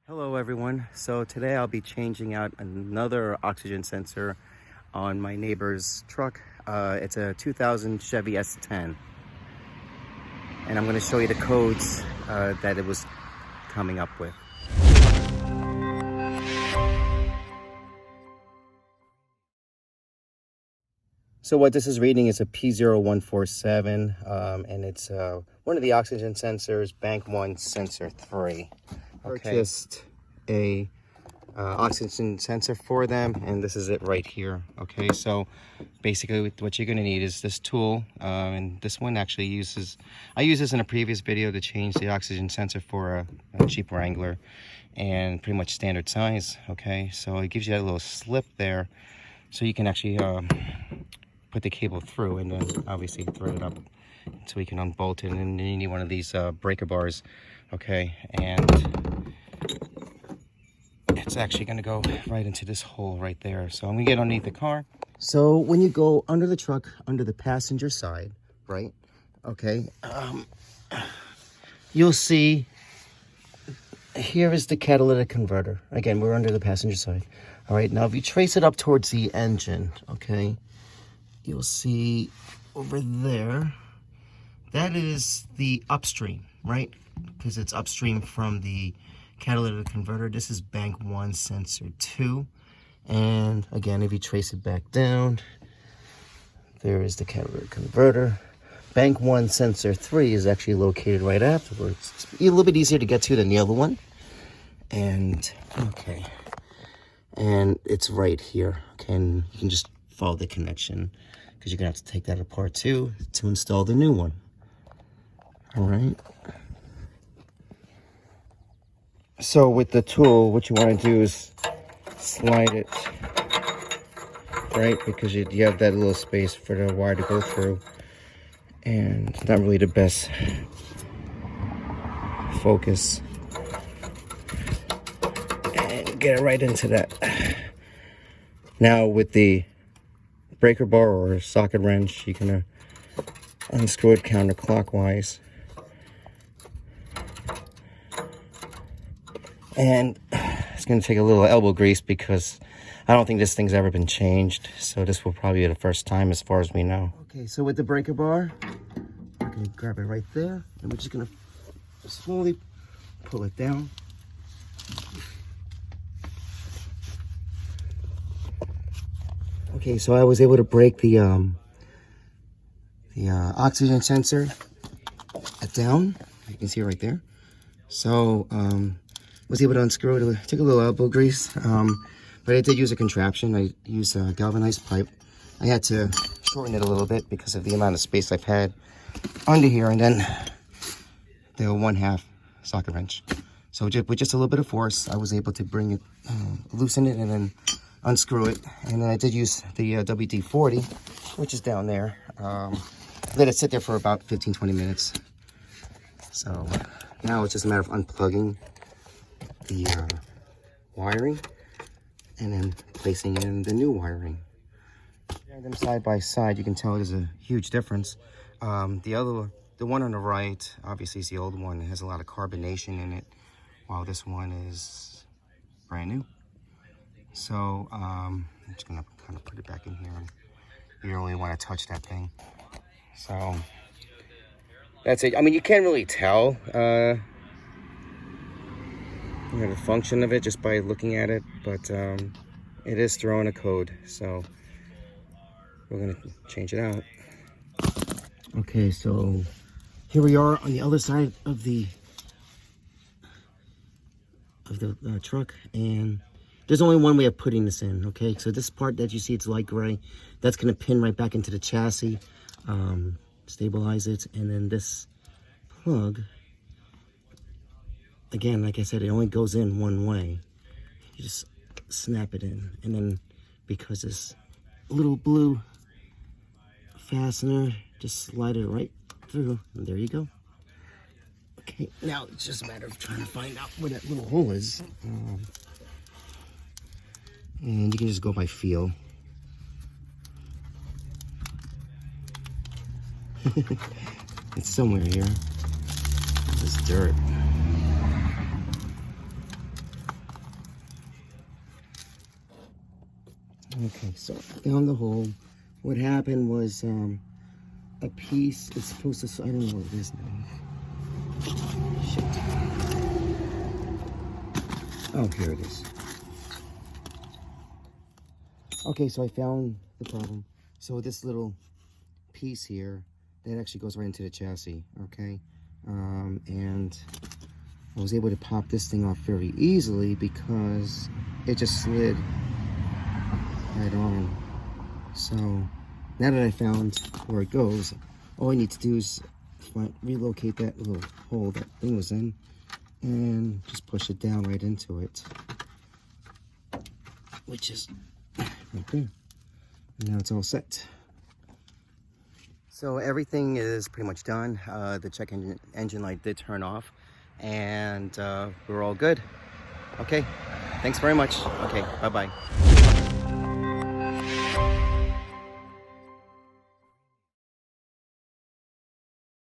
Hello everyone. So today I'll be changing out another oxygen sensor on my neighbor's truck. It's a 2000 Chevy S10. And I'm going to show you the codes that it was coming up with. So what this is reading is a P0147 and it's one of the oxygen sensors, bank 1 sensor 3. Purchased a oxygen sensor for them, and this is it right here. Okay, so basically what you're going to need is this tool, and this one actually I used this in a previous video to change the oxygen sensor for a Jeep Wrangler, and pretty much standard size. Okay, so it gives you that little slip there so you can actually put the cable through, and then obviously thread it up so we can unbolt it. And then you need one of these breaker bars. Okay, and it's actually going to go right into this hole right there. So I'm going to get underneath the car. So when you go under the truck, under the passenger side, right? Okay, you'll see here is the catalytic converter. Again, we're under the passenger side. All right, now if you trace it up towards the engine, okay, you'll see over there, that is the upstream, right? Because it's upstream from the catalytic converter. This is bank 1 sensor 2. And again, if you trace it back down, there is the catalytic converter. Bank 1 sensor 3 is actually located right afterwards. It's a little bit easier to get to than the other one. And okay, and it's right here. Okay, and you can just follow the connection, because you're gonna have to take that apart too to install the new one. All right. So with the tool, what you want to do is slide it, right? Because you have that little space for the wire to go through. And it's not really the best focus. And get it right into that. Now with the breaker bar or socket wrench, you can unscrew it counterclockwise. And it's going to take a little elbow grease because I don't think this thing's ever been changed. So this will probably be the first time as far as we know. Okay, so with the breaker bar, we're going to grab it right there. And we're just going to slowly pull it down. Okay, so I was able to break the oxygen sensor down. You can see it right there. So, was able to unscrew it. It took a little elbow grease, but I did use a contraption. I used a galvanized pipe. I had to shorten it a little bit because of the amount of space I've had under here, and then the 1/2 socket wrench. So with just a little bit of force, I was able to bring it, loosen it, and then unscrew it. And then I did use the WD-40, which is down there. Let it sit there for about 15-20 minutes. So now it's just a matter of unplugging the wiring and then placing in the new wiring. And them side by side, you can tell there's a huge difference. The one on the right obviously is the old one. It has a lot of carbonation in it, while this one is brand new. So I'm just gonna kind of put it back in here. You don't really want to touch that thing. So that's it. I mean, you can't really tell the function of it just by looking at it, but it is throwing a code, so we're gonna change it out. Okay, so here we are on the other side of the truck, and there's only one way of putting this in. Okay, so this part that you see, it's light gray, that's gonna pin right back into the chassis, stabilize it, and then this plug, again, like I said, it only goes in one way. You just snap it in, and then because this little blue fastener, just slide it right through, and there you go. Okay, now it's just a matter of trying to find out where that little hole is. And you can just go by feel. It's somewhere here. This dirt. Okay, so I found the hole. What happened was a piece is supposed to, I don't know what it is now. Shit. Oh, here it is. Okay, so I found the problem. So this little piece here, that actually goes right into the chassis, okay? And I was able to pop this thing off very easily because it just slid right on. So now that I found where it goes, all I need to do is relocate that little hole that thing was in and just push it down right into it, which is right there. And now it's all set. So everything is pretty much done. The check engine light did turn off, and we're all good. Okay, thanks very much. Okay, bye-bye.